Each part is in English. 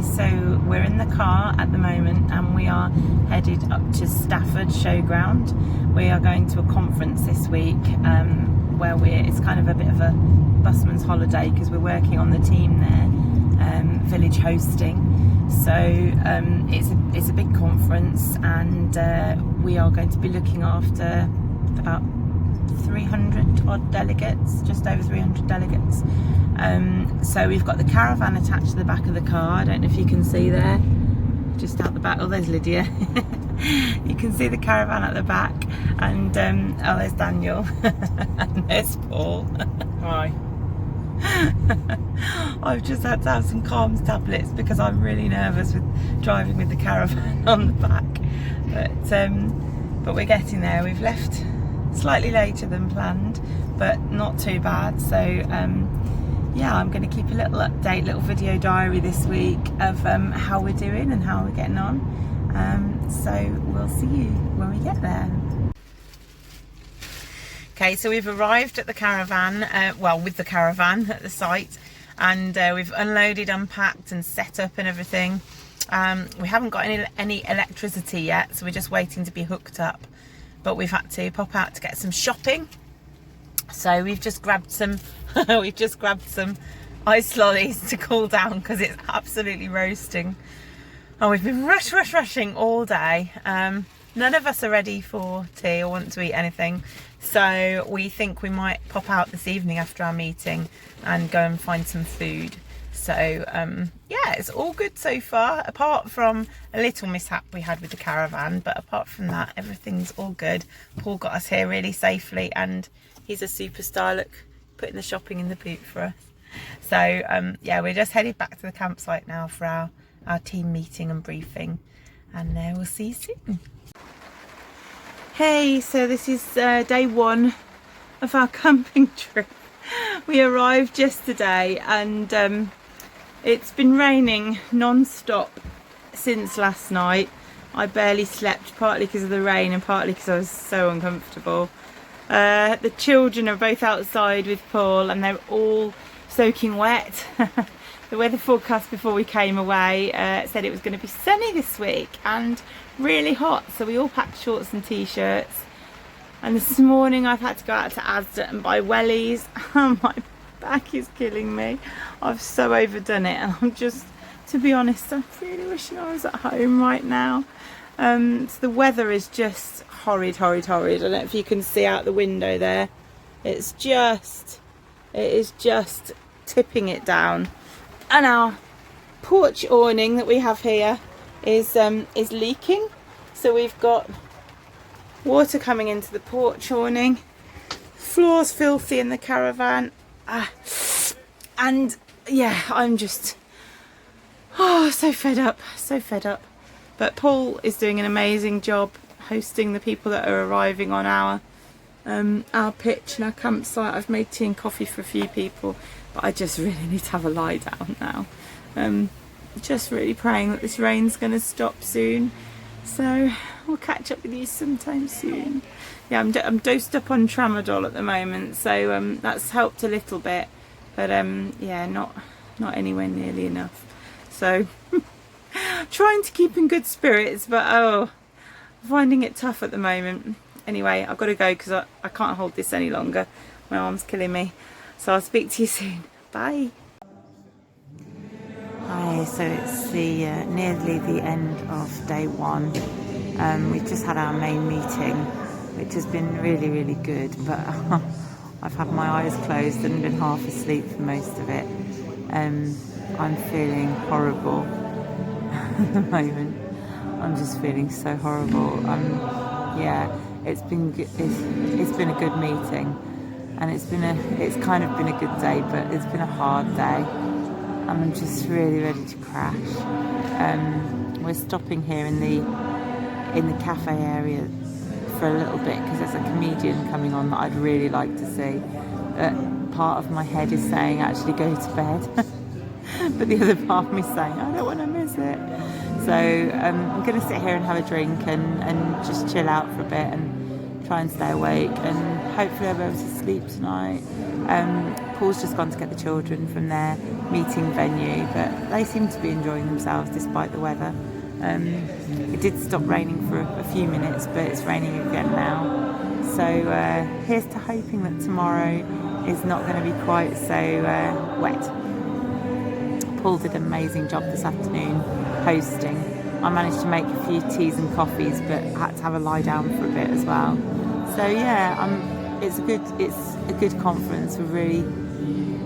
so we're in the car at the moment and we are headed up to Stafford Showground. We are going to a conference this week where it's kind of a bit of a busman's holiday because we're working on the team there, village hosting. So it's a big conference, and we are going to be looking after about 300 odd delegates, just over 300 delegates. So we've got the caravan attached to the back of the car. I don't know if you can see there, just out the back. Oh, there's Lydia. You can see the caravan at the back, and oh, there's Daniel and there's Paul. Hi. I've just had to have some calms tablets because I'm really nervous with driving with the caravan on the back, but we're getting there. We've left slightly later than planned, but not too bad. So yeah, I'm going to keep a little update, little video diary this week of how we're doing and how we're getting on. So we'll see you when we get there. Okay, so we've arrived at the caravan, well, with the caravan at the site, and we've unloaded, unpacked and set up and everything. We haven't got any electricity yet, so we're just waiting to be hooked up, but we've had to pop out to get some shopping. So we've just grabbed some ice lollies to cool down because it's absolutely roasting. And we've been rushing all day. None of us are ready for tea or want to eat anything, so we think we might pop out this evening after our meeting and go and find some food. So yeah, it's all good so far, apart from a little mishap we had with the caravan, but apart from that, everything's all good. Paul got us here really safely, and he's a superstar. Look, putting the shopping in the boot for us. So yeah, we're just headed back to the campsite now for our team meeting and briefing, and we'll see you soon. Hey, so this is day one of our camping trip. We arrived yesterday, and it's been raining non-stop since last night. I barely slept, partly because of the rain and partly because I was so uncomfortable. The children are both outside with Paul and they're all soaking wet. The weather forecast before we came away said it was going to be sunny this week and really hot, so we all packed shorts and t-shirts. And this morning I've had to go out to Asda and buy wellies. My back is killing me. I've so overdone it, and I'm just, to be honest, I'm really wishing I was at home right now. So the weather is just horrid. I don't know if you can see out the window there. It is just tipping it down. And our porch awning that we have here is leaking. So we've got water coming into the porch awning. Floor's filthy in the caravan. And yeah, I'm just so fed up. But Paul is doing an amazing job hosting the people that are arriving on our pitch and our campsite. I've made tea and coffee for a few people, but I just really need to have a lie down now. Just really praying that this rain's going to stop soon. So I'll catch up with you sometime soon. Yeah, I'm dosed up on tramadol at the moment, so that's helped a little bit, but yeah, not anywhere nearly enough. So trying to keep in good spirits, but I'm finding it tough at the moment. Anyway, I've got to go because I can't hold this any longer. My arm's killing me. So I'll speak to you soon. Bye. Hi, so it's nearly the end of day one. We've just had our main meeting, which has been really good, but I've had my eyes closed and been half asleep for most of it. I'm feeling horrible at the moment. I'm just feeling so horrible. Yeah, it's been a good meeting, and it's kind of been a good day, but it's been a hard day. I'm just really ready to crash. We're stopping here in the cafe area for a little bit because there's a comedian coming on that I'd really like to see. Part of my head is saying actually go to bed, but the other part of me is saying I don't want to miss it. So I'm going to sit here and have a drink and just chill out for a bit and try and stay awake, and hopefully I'll be able to sleep tonight. Paul's just gone to get the children from their meeting venue, but they seem to be enjoying themselves despite the weather. It did stop raining for a few minutes, but it's raining again now. So here's to hoping that tomorrow is not going to be quite so wet. Paul did an amazing job this afternoon hosting. I managed to make a few teas and coffees, but had to have a lie down for a bit as well. So yeah, it's a good conference. We're really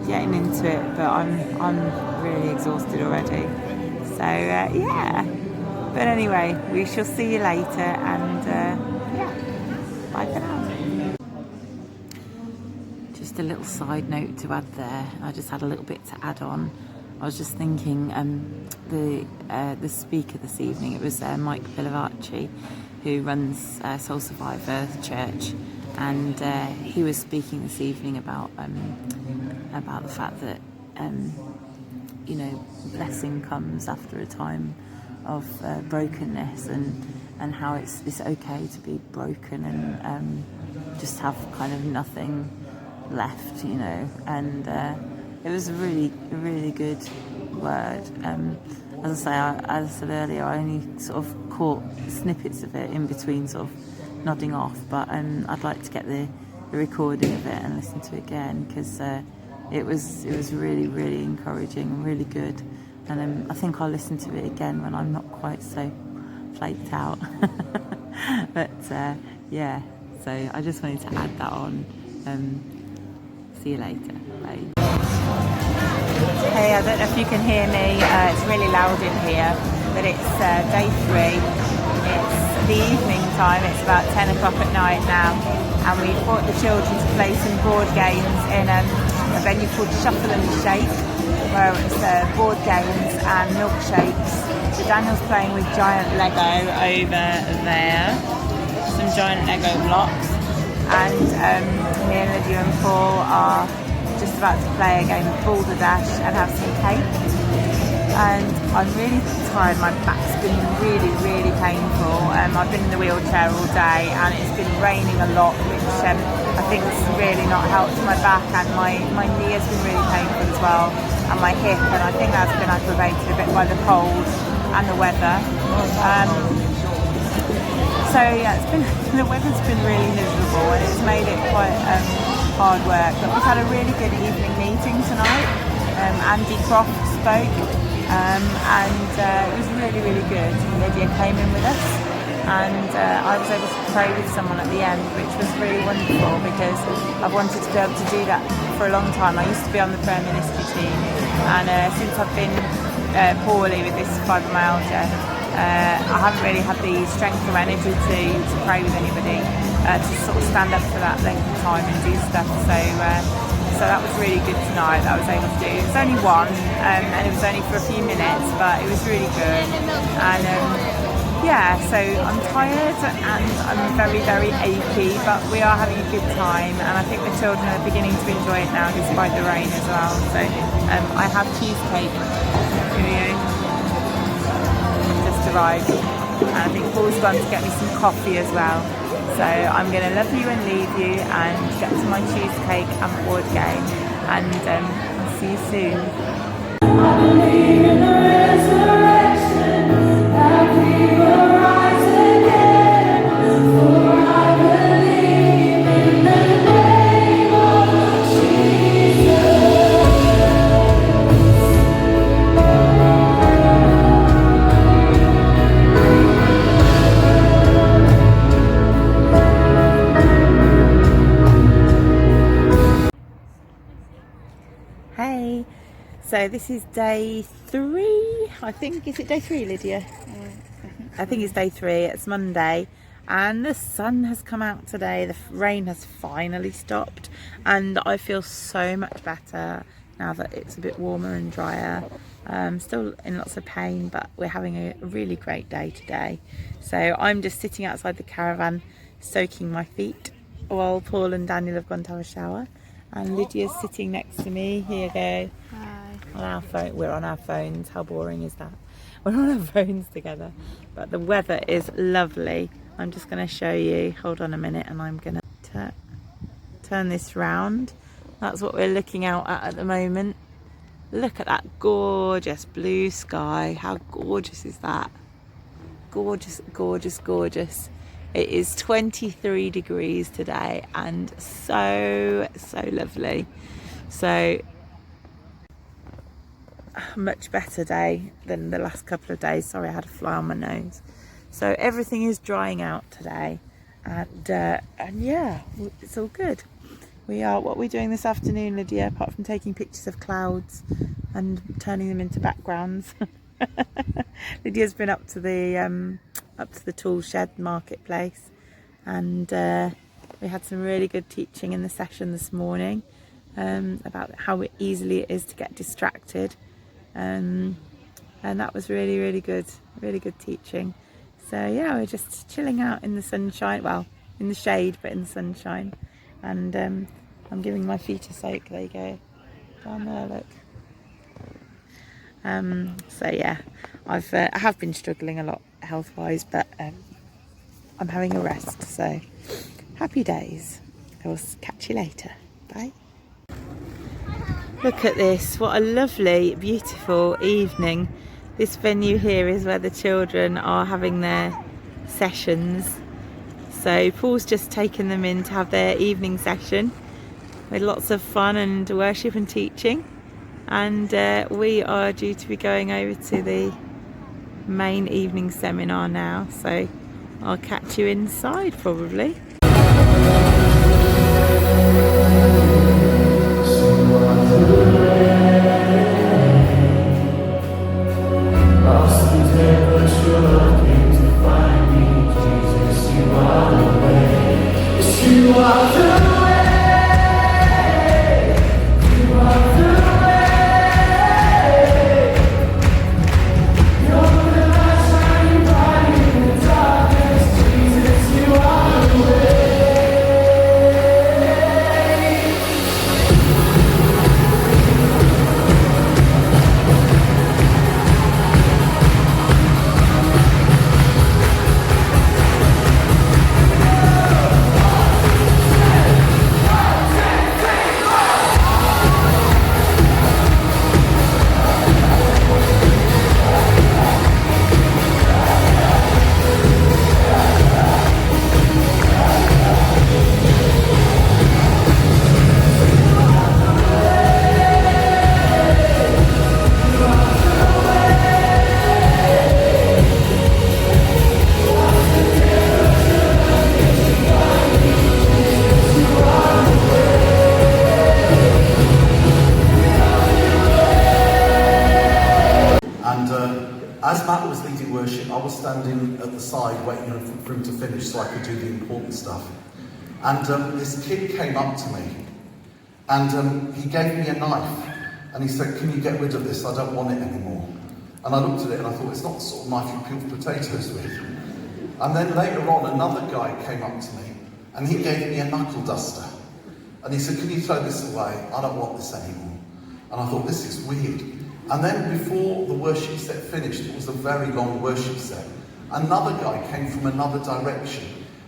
getting into it, but I'm really exhausted already. So yeah. But anyway, we shall see you later, and yeah, bye for now. Just a little side note to add there. I just had a little bit to add on. I was just thinking, the speaker this evening, it was Mike Pilavacci, who runs Soul Survivor Church, and he was speaking this evening about the fact that you know, blessing comes after a time of brokenness, and how it's okay to be broken and just have kind of nothing left, you know. And it was a really good word. As I said earlier, I only sort of caught snippets of it in between sort of nodding off, but I'd like to get the recording of it and listen to it again, because it was really encouraging and really good. And I think I'll listen to it again when I'm not quite so flaked out. But yeah, so I just wanted to add that on. See you later. Bye. Hey, I don't know if you can hear me. It's really loud in here, but it's day 3. It's the evening time. It's about 10 o'clock at night now, and we've brought the children to play some board games in a venue called Shuffle and Shake, where it's board games and milkshakes. So Daniel's playing with giant Lego over there, some giant Lego blocks, and me and Lydia and Paul are just about to play a game of balderdash and have some cake. And I'm really tired, my back's been really painful. I've been in the wheelchair all day, and it's been raining a lot, which I think has really not helped my back, and my knee has been really painful as well, and my hip, and I think that's been aggravated a bit by the cold and the weather. So yeah, the weather's been really miserable, and it's made it quite hard work. But we've had a really good evening meeting tonight. Andy Croft spoke, and it was really good. Lydia came in with us, and I was able to pray with someone at the end, which was really wonderful, because I've wanted to be able to do that for a long time. I used to be on the prayer ministry team, and since I've been poorly with this fibromyalgia, I haven't really had the strength or energy to pray with anybody, to sort of stand up for that length of time and do stuff. So that was really good tonight that I was able to do. It was only one, and it was only for a few minutes, but it was really good. And yeah, so I'm tired and I'm very achy, but we are having a good time, and I think the children are beginning to enjoy it now despite the rain as well. So I have cheesecake. Just arrived, and I think Paul's gone to get me some coffee as well. So I'm going to love you and leave you and get to my cheesecake and board game, and I'll see you soon. I believe in the resurrection, that we will rise again, for I believe in the name of Jesus. Hey, so this is day 3, I think. Is it day 3, Lydia? I think it's day 3. It's Monday, and the sun has come out today. The rain has finally stopped, and I feel so much better now that it's a bit warmer and drier. Still in lots of pain, but we're having a really great day today. So I'm just sitting outside the caravan soaking my feet while Paul and Daniel have gone to have a shower. And Lydia's sitting next to me. Here you go. Hi. On our phone. We're on our phones. How boring is that? We're on our phones together. But the weather is lovely. I'm just going to show you. Hold on a minute, and I'm going to turn this round That's what we're looking out at the moment. Look at that gorgeous blue sky. How gorgeous is that? Gorgeous, gorgeous, gorgeous. It is 23 degrees today and so lovely. So much better day than the last couple of days. Sorry, I had a fly on my nose. So everything is drying out today, and yeah, it's all good. What are we doing this afternoon, Lydia, apart from taking pictures of clouds and turning them into backgrounds? Lydia's been up to the tool shed marketplace, and we had some really good teaching in the session this morning about how easily it is to get distracted, and that was really good teaching. So yeah, we're just chilling out in the sunshine, well, in the shade, but in the sunshine, and I'm giving my feet a soak. There you go, down there, look. So yeah, I have been struggling a lot health-wise, but I'm having a rest, so happy days. I will catch you later. Bye. Look at this, what a lovely, beautiful evening. This venue here is where the children are having their sessions. So Paul's just taken them in to have their evening session with lots of fun and worship and teaching. And we are due to be going over to the main evening seminar now. So I'll catch you inside probably. As Matt was leading worship, I was standing at the side waiting for him to finish so I could do the important stuff. And this kid came up to me and he gave me a knife and he said, "Can you get rid of this? I don't want it anymore." And I looked at it and I thought, it's not the sort of knife you peel potatoes with. And then later on, another guy came up to me and he gave me a knuckle duster. And he said, "Can you throw this away? I don't want this anymore." And I thought, this is weird. And then before the worship set finished, it was a very long worship set, another guy came from another direction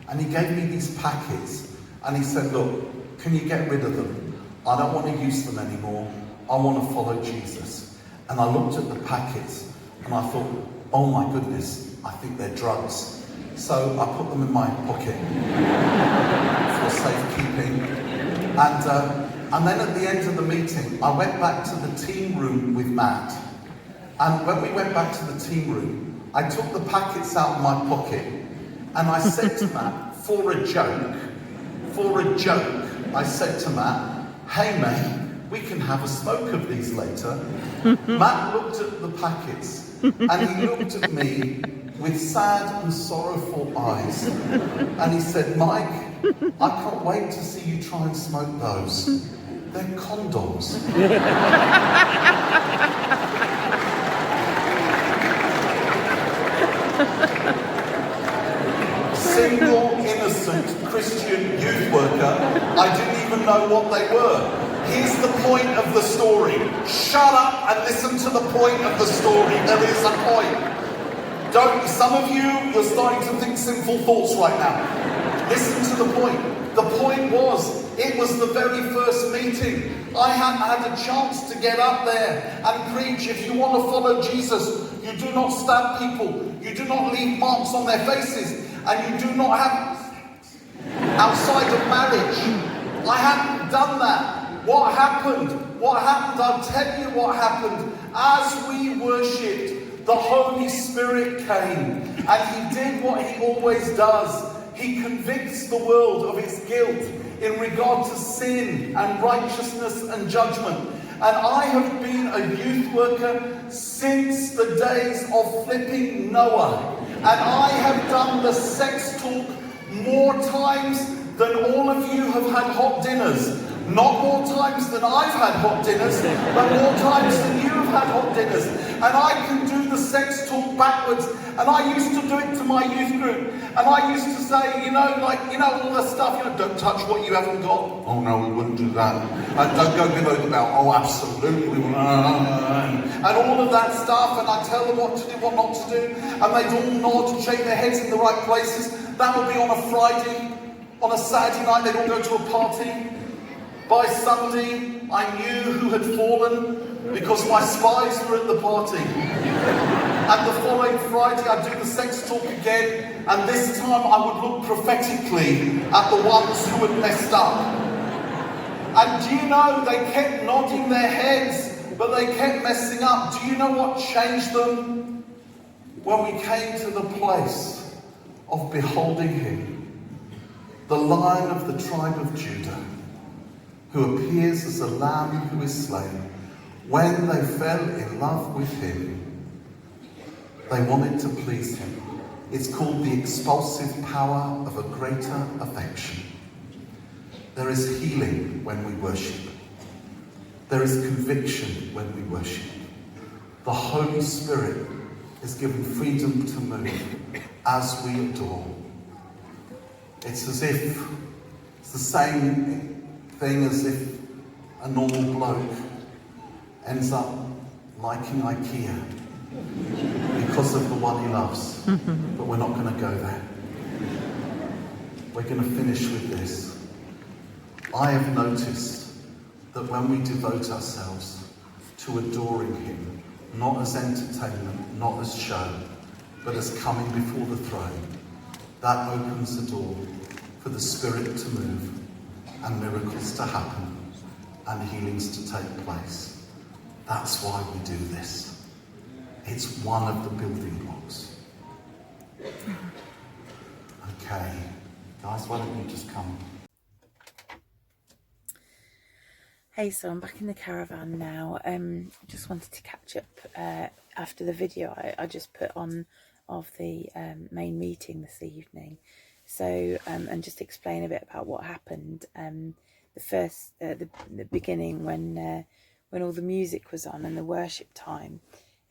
and he gave me these packets and he said, "Look, can you get rid of them? I don't want to use them anymore. I want to follow Jesus." And I looked at the packets and I thought, oh my goodness, I think they're drugs. So I put them in my pocket for safekeeping. And then at the end of the meeting, I went back to the team room with Matt. And when we went back to the team room, I took the packets out of my pocket and I said to Matt, for a joke, I said to Matt, "Hey mate, we can have a smoke of these later." Matt looked at the packets and he looked at me with sad and sorrowful eyes. And he said, "Mike, I can't wait to see you try and smoke those. They're condoms." Single, innocent Christian youth worker, I didn't even know what they were. Here's the point of the story. Shut up and listen to the point of the story. There is a point. Some of you, you're starting to think sinful thoughts right now. Listen to the point. The point was, It was the very first meeting. I hadn't had a chance to get up there and preach. If you want to follow Jesus, you do not stab people. You do not leave marks on their faces. And you do not have outside of marriage. I hadn't done that. What happened? What happened? I'll tell you what happened. As we worshipped, the Holy Spirit came. And he did what he always does. He convicts the world of its guilt in regard to sin and righteousness and judgment. And I have been a youth worker since the days of flipping Noah. And I have done the sex talk more times than all of you have had hot dinners. Not more times than I've had hot dinners, but more times than you have had hot dinners. And I can do the sex talk backwards. And I used to do it to my youth group. And I used to say, all the stuff, don't touch what you haven't got. Oh no, we wouldn't do that. And don't go below the belt. Oh, absolutely. We wouldn't. And all of that stuff. And I tell them what to do, what not to do. And they'd all nod and shake their heads in the right places. That would be on a Friday. On a Saturday night, they'd all go to a party. By Sunday, I knew who had fallen because my spies were at the party. And the following Friday, I'd do the sex talk again, and this time I would look prophetically at the ones who had messed up. And do you know, they kept nodding their heads, but they kept messing up. Do you know what changed them? When we came to the place of beholding him, the Lion of the tribe of Judah, who appears as a lamb who is slain. When they fell in love with him, they wanted to please him. It's called the expulsive power of a greater affection. There is healing when we worship. There is conviction when we worship. The Holy Spirit is given freedom to move as we adore. It's as if it's the same thing as if a normal bloke ends up liking IKEA because of the one he loves. But we're not going to go there. We're going to finish with this. I have noticed that when we devote ourselves to adoring him, not as entertainment, not as show, but as coming before the throne, that opens the door for the Spirit to move and miracles to happen and healings to take place. That's why we do this. It's one of the building blocks. Okay, guys, why don't you just come? Hey, so I'm back in the caravan now. Just wanted to catch up after the video I just put on of the main meeting this evening. So, and just explain a bit about what happened. The beginning when all the music was on and the worship time,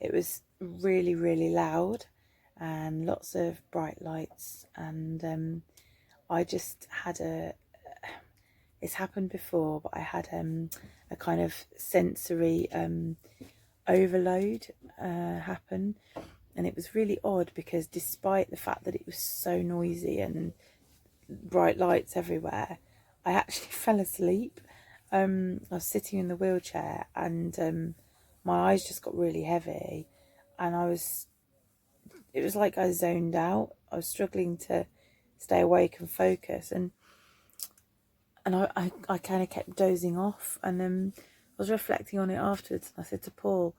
it was really, really loud and lots of bright lights. And I just had it's happened before, but I had a kind of sensory overload happen. And it was really odd because despite the fact that it was so noisy and bright lights everywhere, I actually fell asleep. I was sitting in the wheelchair and my eyes just got really heavy, and it was like I zoned out. I was struggling to stay awake and focus, and I kind of kept dozing off. And I was reflecting on it afterwards, and I said to Paul,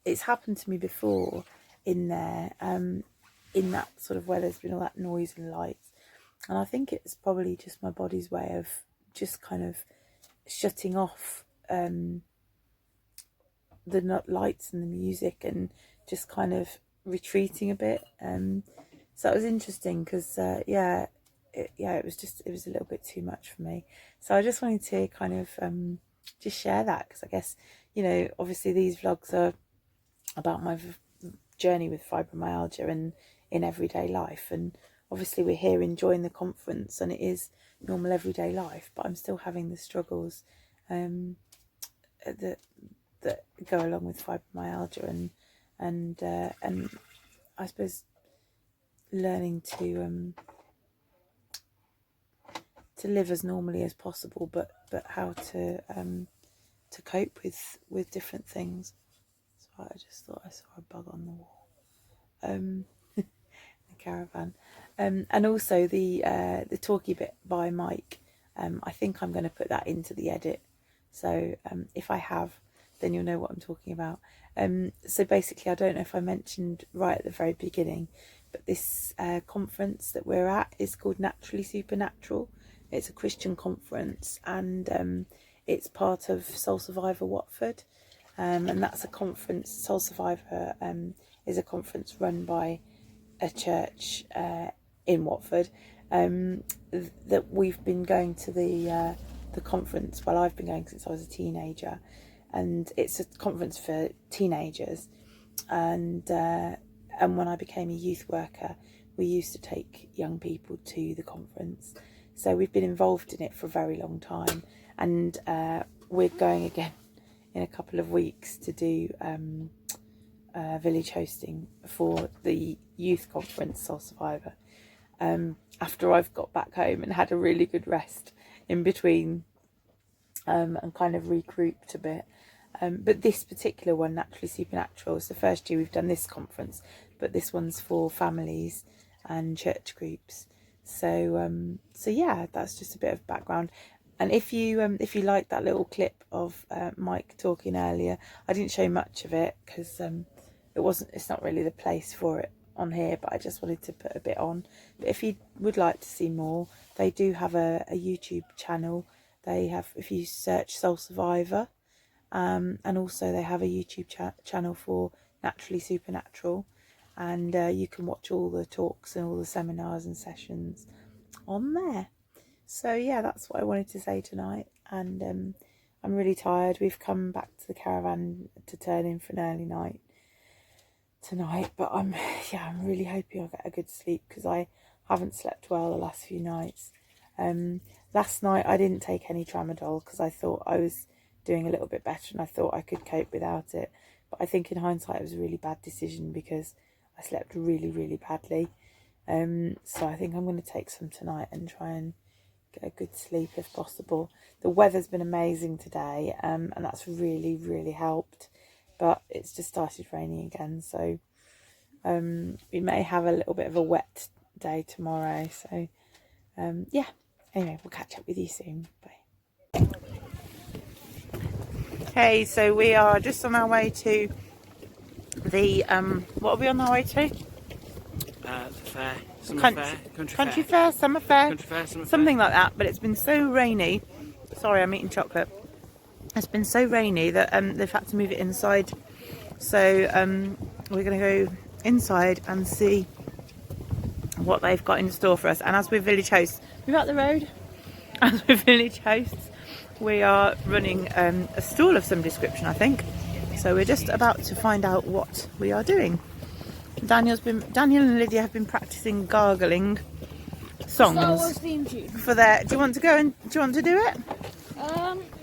it's happened to me before in there, in that sort of where there's been all that noise and lights, and I think it's probably just my body's way of just kind of shutting off the lights and the music and just kind of retreating a bit. So it was interesting because it was a little bit too much for me. So I just wanted to kind of just share that, because I guess, obviously these vlogs are about my journey with fibromyalgia and in everyday life, and obviously we're here enjoying the conference and it is normal everyday life, but I'm still having the struggles that go along with fibromyalgia, and I suppose learning live as normally as possible, but how to cope with different things. So I just thought I saw a bug on the wall. The Caravan, and also the talky bit by Mike. I think I'm going to put that into the edit. So if I have, then you'll know what I'm talking about. So basically, I don't know if I mentioned right at the very beginning, but this conference that we're at is called Naturally Supernatural. It's a Christian conference, and it's part of Soul Survivor Watford. And that's a conference. Soul Survivor is a conference run by a church in Watford. That we've been going to the conference. Well, I've been going since I was a teenager, and it's a conference for teenagers. And when I became a youth worker, we used to take young people to the conference. So we've been involved in it for a very long time, and we're going again in a couple of weeks to do village hosting for the youth conference, Soul Survivor. After I've got back home and had a really good rest in between, and kind of regrouped a bit. But this particular one, Naturally Supernatural, is the first year we've done this conference, but this one's for families and church groups. So yeah, that's just a bit of background. And if you like that little clip of Mike talking earlier, I didn't show much of it because it's not really the place for it on here, but I just wanted to put a bit on. But if you would like to see more, they do have a YouTube channel. They have, if you search Soul Survivor, and also they have a YouTube channel for Naturally Supernatural, and you can watch all the talks and all the seminars and sessions on there. So yeah, that's what I wanted to say tonight. And I'm really tired. We've come back to the Caravan to turn in for an early night tonight, but I'm really hoping I'll get a good sleep, because I haven't slept well the last few nights. Last night I didn't take any tramadol because I thought I was doing a little bit better and I thought I could cope without it, but I think in hindsight it was a really bad decision because I slept really, really badly. So I think I'm going to take some tonight and try and get a good sleep if possible. The weather's been amazing today, and that's really, really helped, but it's just started raining again, so we may have a little bit of a wet day tomorrow. So yeah, anyway, we'll catch up with you soon. Bye. Okay, so we are just on our way to the what are we on our way to? The fair, summer fair, country fair, summer fair, country fair, summer something fair. like that. But it's been so rainy. Sorry, I'm eating chocolate. It's been so rainy that they've had to move it inside. So we're going to go inside and see what they've got in store for us. And as we're village hosts, we're out the road. As we're village hosts, we are running a stall of some description, I think. So we're just about to find out what we are doing. Daniel and Lydia have been practicing gargling songs Star Wars theme tune. for their. Do you want to go and do you want to do it?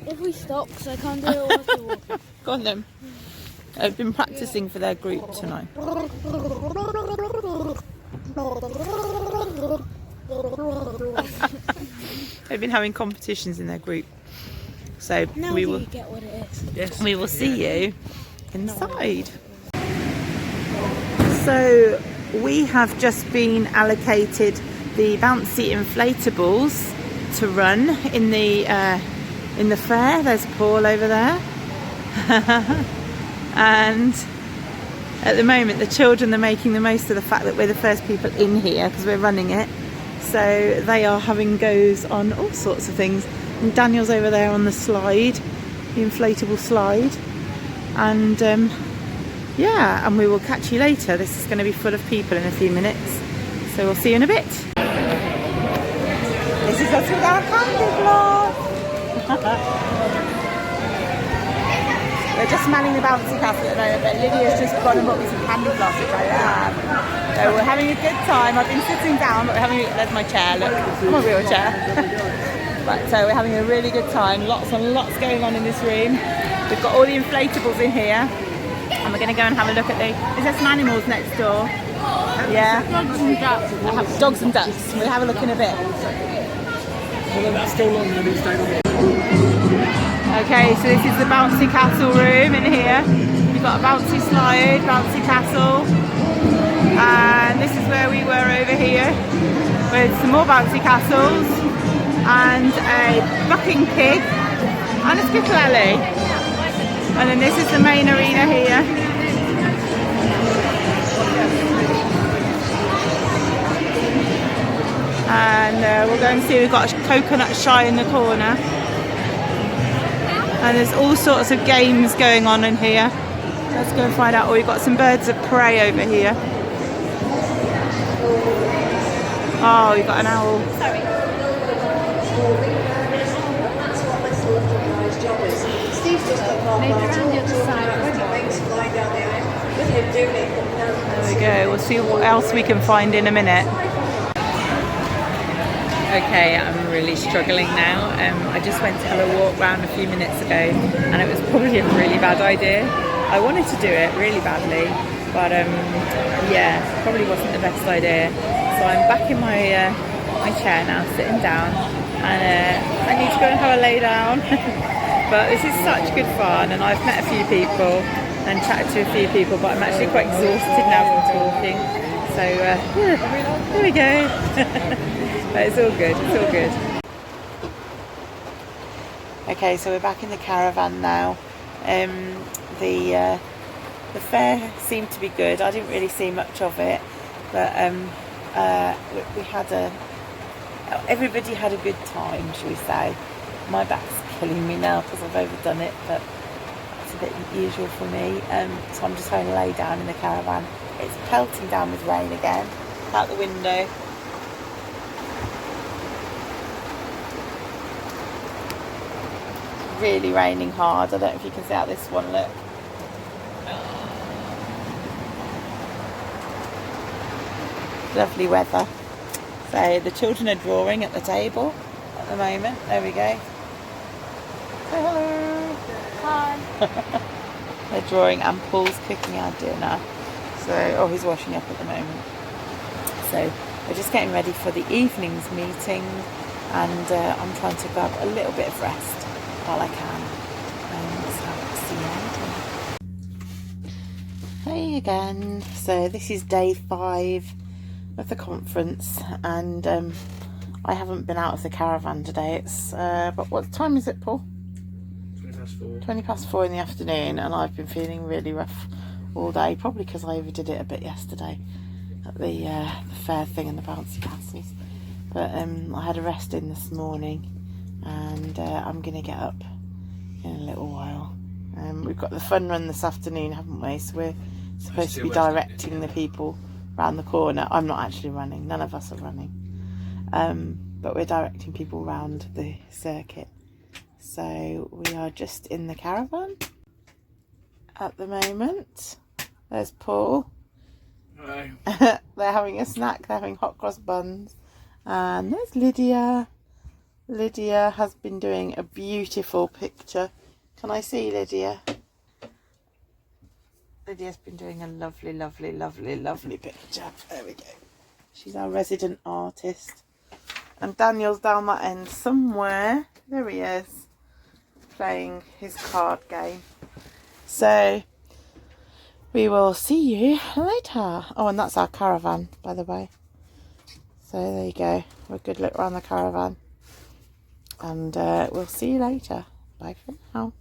If we stop, because I can't do it whilst we walk. Go on then. They've been practicing for their group tonight. They've been having competitions in their group. So Now we do will. you get what it is? Yes. We will see you inside. So we have just been allocated the bouncy inflatables to run in the fair. There's Paul over there. And at the moment the children are making the most of the fact that we're the first people in here because we're running it. So they are having goes on all sorts of things. And Daniel's over there on the slide, the inflatable slide. And yeah, and we will catch you later. This is going to be full of people in a few minutes. So we'll see you in a bit. This is us with our candy vlog. We're just manning the bouncy castle at the moment, but Lydia's just gone and bought me some candy floss, which I love. So we're having a good time. I've been sitting down, but there's my chair, look, my wheelchair. But so we're having a really good time. Lots and lots going on in this room. We've got all the inflatables in here. And we're going to go and have a look at is there some animals next door? Yeah? Dogs and ducks. Dogs and ducks. We'll have a look in a bit. that's still longer than it's staying on. Okay, so this is the bouncy castle room in here. We've got a bouncy slide, bouncy castle, and this is where we were over here with some more bouncy castles and a bucking pig and a skittle. And then this is the main arena here. And we'll go and see, we've got a coconut shy in the corner. And there's all sorts of games going on in here. Let's go and find out. Oh, we've got some birds of prey over here. Oh, we've got an owl. Sorry. Maybe around the other side. There we go. We'll see what else we can find in a minute. Okay, I'm really struggling now. I just went to have a walk round a few minutes ago and it was probably a really bad idea. I wanted to do it really badly, but yeah, probably wasn't the best idea. So I'm back in my my chair now, sitting down, and I need to go and have a lay down. But this is such good fun, and I've met a few people and chatted to a few people, but I'm actually quite exhausted now from talking. So here we go. But it's all good, it's all good. Okay, so we're back in the caravan now. The fair seemed to be good. I didn't really see much of it, but we had everybody had a good time, shall we say. My back's killing me now because I've overdone it, but that's a bit unusual for me. So I'm just going to lay down in the caravan. It's pelting down with rain again out the window. Really raining hard. I don't know if you can see out this one, look. Lovely weather. So the children are drawing at the table at the moment. There we go. Say hello. Hi. They're drawing and Paul's cooking our dinner. So, he's washing up at the moment. So we're just getting ready for the evening's meeting, and I'm trying to grab a little bit of rest while I can. So see you later. Hey again. So this is day 5 of the conference, and I haven't been out of the caravan today. It's but what time is it, Paul? 20 past 4 in the afternoon, and I've been feeling really rough all day, probably because I overdid it a bit yesterday at the fair thing and the bouncy castles. But I had a rest in this morning, and I'm going to get up in a little while. We've got the fun run this afternoon, haven't we? So we're supposed to be directing the people around the corner. I'm not actually running, none of us are running, but we're directing people around the circuit. So we are just in the caravan at the moment. There's Paul. Hello. They're having a snack, they're having hot cross buns. And there's Lydia. Lydia has been doing a beautiful picture. Can I see Lydia? Lydia's been doing a lovely, lovely, lovely, lovely picture. There we go. She's our resident artist. And Daniel's down that end somewhere. There he is, playing his card game. So we will see you later. Oh, and that's our caravan, by the way. So there you go. We're a good look around the caravan. And we'll see you later. Bye for now.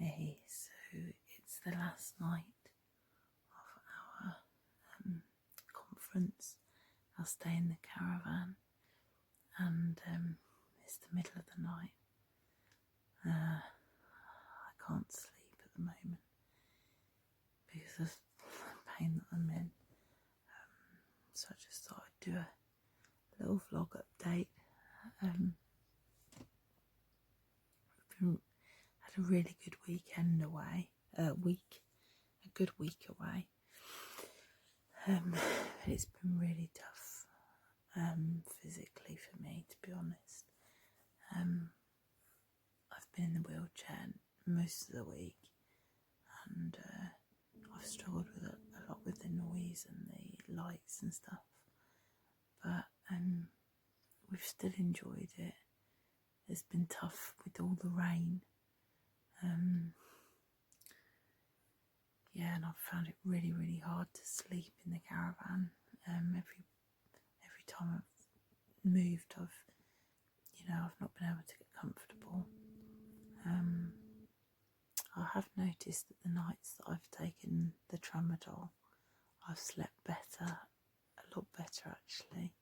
Hey, so it's the last night of our conference. I'll stay in the caravan, and it's the middle of the night. I can't sleep at the moment because of the pain that I'm in. So I just thought I'd do a little vlog update. We've had a really good weekend away. A good week away. It's been really tough physically for me, to be honest. I've been in the wheelchair most of the week, and I've struggled with a lot with the noise and the lights and stuff, but we've still enjoyed it. It's been tough with all the rain, yeah, and I've found it really, really hard to sleep in the caravan. Every time I've moved, I've not been able to get comfortable. I have noticed that the nights that I've taken the tramadol, I've slept better, a lot better actually.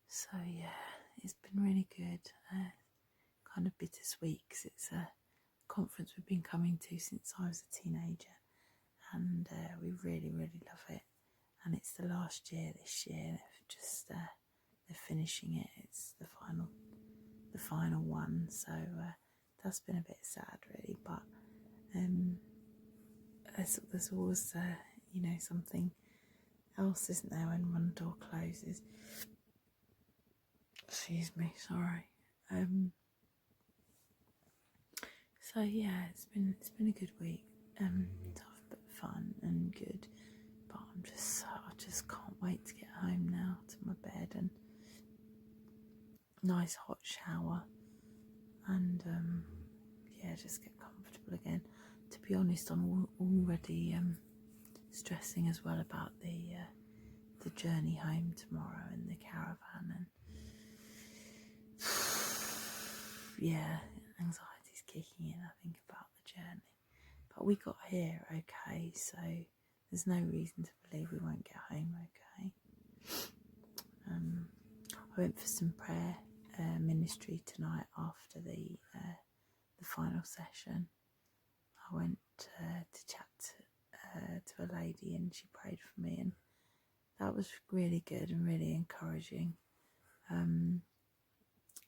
So yeah, it's been really good. Kind of bittersweet because it's a conference we've been coming to since I was a teenager, and we really, really love it. And it's the last year this year. They're finishing it. It's the final one. So that's been a bit sad, really. But there's always something else, isn't there, when one door closes? Excuse me, sorry. So yeah, it's been a good week. Tough but fun and good. But I just can't wait to get home now to my bed and nice hot shower, and just get comfortable again. To be honest, I'm already stressing as well about the journey home tomorrow in the caravan, and yeah, anxiety's kicking in, I think, about the journey. But we got here okay, so there's no reason to believe we won't get home okay. I went for some prayer ministry tonight after the final session. I went to chat to a lady, and she prayed for me, and that was really good and really encouraging.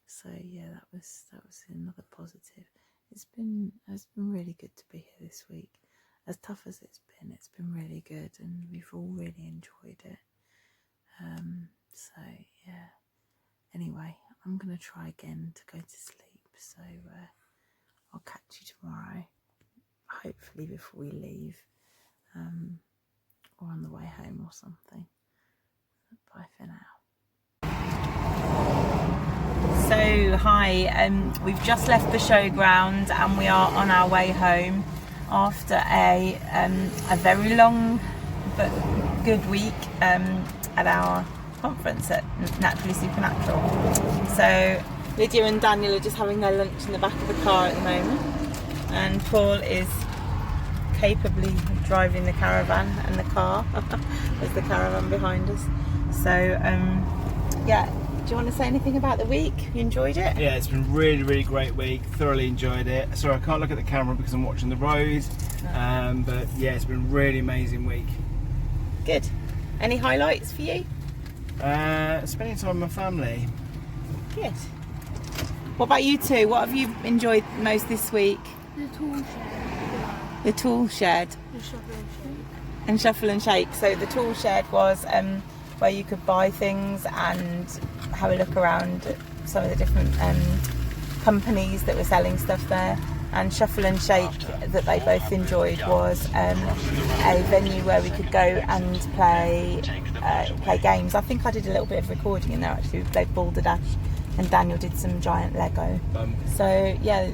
So yeah, that was another positive. It's been really good to be here this week. As tough as it's been really good, and we've all really enjoyed it. So yeah. Anyway, I'm gonna try again to go to sleep. So I'll catch you tomorrow, hopefully before we leave, or on the way home or something. Bye for now. So hi, we've just left the showground and we are on our way home after a very long but good week at our conference at Naturally Supernatural. So Lydia and Daniel are just having their lunch in the back of the car at the moment, and Paul is capably driving the caravan and the car. There's the caravan behind us. So yeah, do you want to say anything about the week? You enjoyed it? Yeah, it's been a really, really great week. Thoroughly enjoyed it. Sorry, I can't look at the camera because I'm watching the road. But yeah, it's been a really amazing week. Good. Any highlights for you? Spending time with my family. Good. What about you two? What have you enjoyed most this week? The tool shed. The tool shed. The shuffle and shake. And shuffle and shake. So the tool shed was where you could buy things and have a look around at some of the different companies that were selling stuff there. And Shuffle and Shake, that they both enjoyed, was a venue where we could go and play games. I think I did a little bit of recording in there actually. We played Balderdash and Daniel did some giant Lego. So yeah,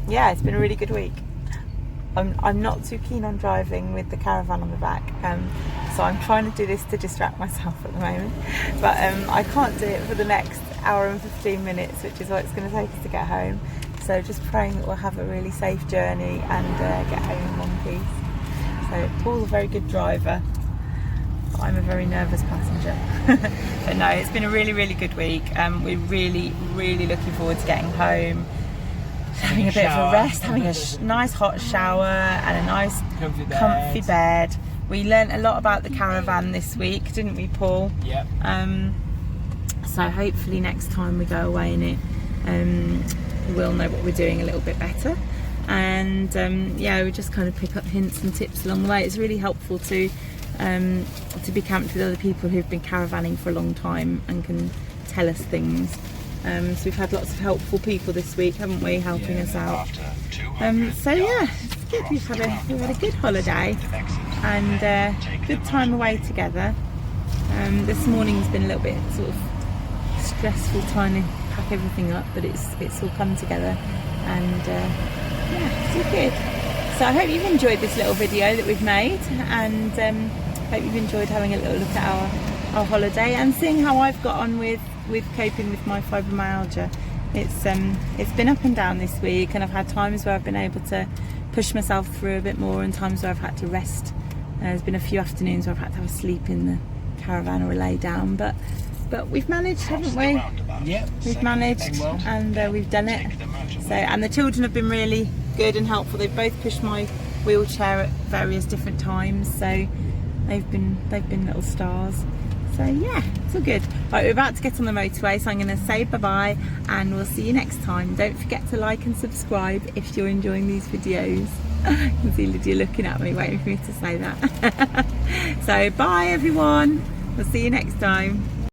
yeah, it's been a really good week. I'm not too keen on driving with the caravan on the back, so I'm trying to do this to distract myself at the moment, but I can't do it for the next hour and 15 minutes, which is what it's going to take us to get home. So just praying that we'll have a really safe journey and get home in one piece. So Paul's a very good driver, but I'm a very nervous passenger. But no, it's been a really, really good week. We're really, really looking forward to getting home, having a bit of a rest, having a nice hot shower and a nice comfy bed. We learnt a lot about the caravan this week, didn't we, Paul? Yep. So hopefully next time we go away in it, we'll know what we're doing a little bit better. And yeah, we just kind of pick up hints and tips along the way. It's really helpful to be camped with other people who've been caravanning for a long time and can tell us things. So we've had lots of helpful people this week, haven't we, helping us out. So yeah, it's good. We've had a good holiday and good time away together. This morning's been a little bit sort of stressful trying to pack everything up, but it's all come together, and yeah, it's all good. So I hope you've enjoyed this little video that we've made, and hope you've enjoyed having a little look at our holiday and seeing how I've got on with coping with my fibromyalgia. It's been up and down this week, and I've had times where I've been able to push myself through a bit more and times where I've had to rest. There's been a few afternoons where I've had to have a sleep in the caravan or a lay down, but we've managed, haven't we? Yep. We've managed, and we've done it. So, and the children have been really good and helpful. They've both pushed my wheelchair at various different times, so they've been little stars. So yeah, it's all good. Right, we're about to get on the motorway, so I'm going to say bye-bye and we'll see you next time. Don't forget to like and subscribe if you're enjoying these videos. You can see Lydia looking at me, waiting for me to say that. So bye everyone, we'll see you next time.